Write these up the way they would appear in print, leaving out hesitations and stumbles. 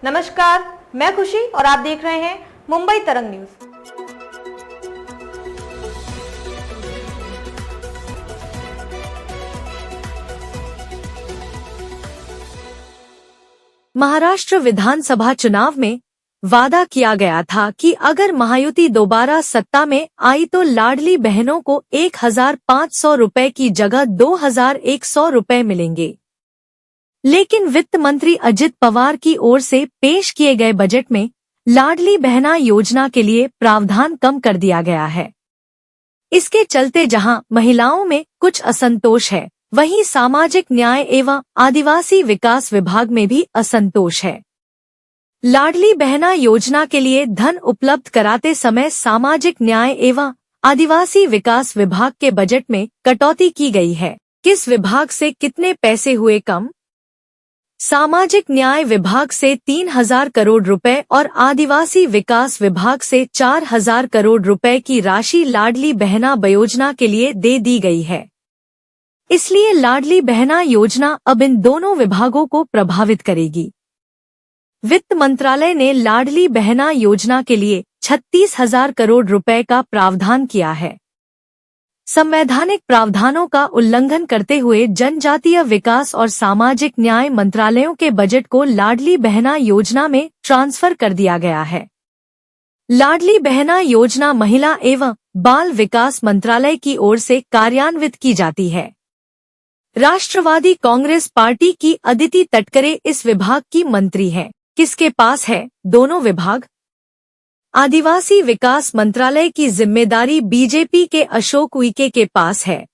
नमस्कार, मैं खुशी और आप देख रहे हैं मुंबई तरंग न्यूज। महाराष्ट्र विधानसभा चुनाव में वादा किया गया था कि अगर महायुति दोबारा सत्ता में आई तो लाडली बहनों को 1,500 रुपए की जगह 2,100 रुपए मिलेंगे। लेकिन वित्त मंत्री अजित पवार की ओर से पेश किए गए बजट में लाडली बहना योजना के लिए प्रावधान कम कर दिया गया है। इसके चलते जहां महिलाओं में कुछ असंतोष है, वहीं सामाजिक न्याय एवं आदिवासी विकास विभाग में भी असंतोष है। लाडली बहना योजना के लिए धन उपलब्ध कराते समय सामाजिक न्याय एवं आदिवासी विकास विभाग के बजट में कटौती की गई है। किस विभाग से कितने पैसे हुए कम? सामाजिक न्याय विभाग से 3,000 करोड़ रुपए और आदिवासी विकास विभाग से 4,000 करोड़ रुपए की राशि लाडली बहना योजना के लिए दे दी गई है। इसलिए लाडली बहना योजना अब इन दोनों विभागों को प्रभावित करेगी। वित्त मंत्रालय ने लाडली बहना योजना के लिए 36,000 करोड़ रुपए का प्रावधान किया है। संवैधानिक प्रावधानों का उल्लंघन करते हुए जनजातीय विकास और सामाजिक न्याय मंत्रालयों के बजट को लाडली बहना योजना में ट्रांसफर कर दिया गया है। लाडली बहना योजना महिला एवं बाल विकास मंत्रालय की ओर से कार्यान्वित की जाती है। राष्ट्रवादी कांग्रेस पार्टी की अदिति तटकरे इस विभाग की मंत्री हैं। किसके पास है दोनों विभाग? आदिवासी विकास मंत्रालय की जिम्मेदारी बीजेपी के अशोक उइके के पास है,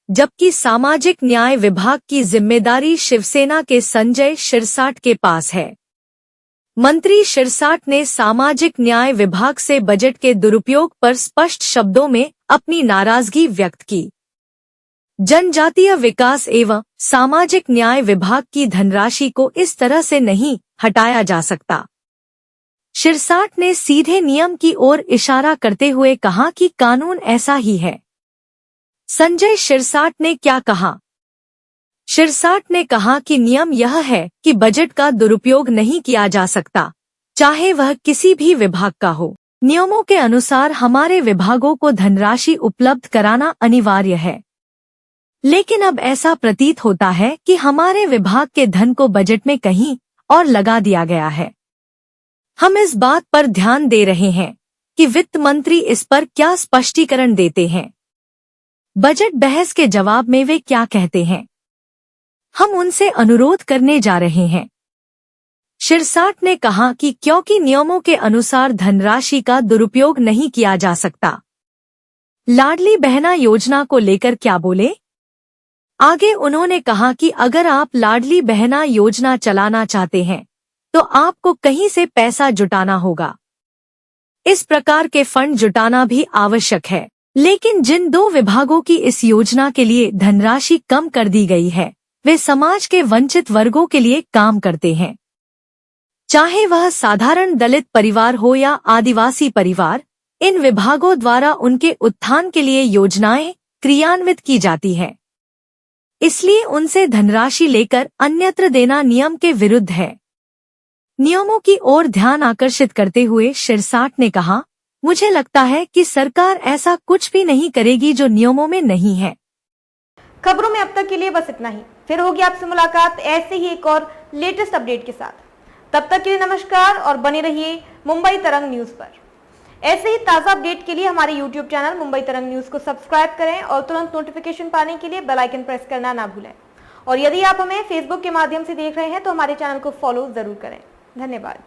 जबकि सामाजिक न्याय विभाग की जिम्मेदारी शिवसेना के संजय शिरसाट के पास है। मंत्री शिरसाट ने सामाजिक न्याय विभाग से बजट के दुरुपयोग पर स्पष्ट शब्दों में अपनी नाराजगी व्यक्त की। जनजातीय विकास एवं सामाजिक न्याय विभाग की धनराशि को इस तरह से नहीं हटाया जा सकता। शिरसाट ने सीधे नियम की ओर इशारा करते हुए कहा कि कानून ऐसा ही है। संजय शिरसाट ने क्या कहा? शिरसाट ने कहा कि नियम यह है कि बजट का दुरुपयोग नहीं किया जा सकता, चाहे वह किसी भी विभाग का हो। नियमों के अनुसार हमारे विभागों को धनराशि उपलब्ध कराना अनिवार्य है। लेकिन अब ऐसा प्रतीत होता है कि हमारे विभाग के धन को बजट में कहीं और लगा दिया गया है। हम इस बात पर ध्यान दे रहे हैं कि वित्त मंत्री इस पर क्या स्पष्टीकरण देते हैं। बजट बहस के जवाब में वे क्या कहते हैं, हम उनसे अनुरोध करने जा रहे हैं। शिरसाट ने कहा कि क्योंकि नियमों के अनुसार धनराशि का दुरुपयोग नहीं किया जा सकता। लाडली बहना योजना को लेकर क्या बोले? आगे उन्होंने कहा कि अगर आप लाडली बहना योजना चलाना चाहते हैं तो आपको कहीं से पैसा जुटाना होगा। इस प्रकार के फंड जुटाना भी आवश्यक है। लेकिन जिन दो विभागों की इस योजना के लिए धनराशि कम कर दी गई है, वे समाज के वंचित वर्गों के लिए काम करते हैं। चाहे वह साधारण दलित परिवार हो या आदिवासी परिवार, इन विभागों द्वारा उनके उत्थान के लिए योजनाएं क्रियान्वित की जाती है। इसलिए उनसे धनराशि लेकर अन्यत्र देना नियम के विरुद्ध है। नियमों की ओर ध्यान आकर्षित करते हुए शिरसाट ने कहा, मुझे लगता है कि सरकार ऐसा कुछ भी नहीं करेगी जो नियमों में नहीं है। खबरों में अब तक के लिए बस इतना ही। फिर होगी आपसे मुलाकात ऐसे ही एक और लेटेस्ट अपडेट के साथ। तब तक के लिए नमस्कार और बने रहिए मुंबई तरंग न्यूज पर। ऐसे ही ताजा अपडेट के लिए हमारे YouTube चैनल मुंबई तरंग न्यूज को सब्सक्राइब करें और तुरंत नोटिफिकेशन पाने के लिए बेल आइकन प्रेस करना ना भूलें। और यदि आप हमें फेसबुक के माध्यम से देख रहे हैं तो हमारे चैनल को फॉलो जरूर करें। धन्यवाद।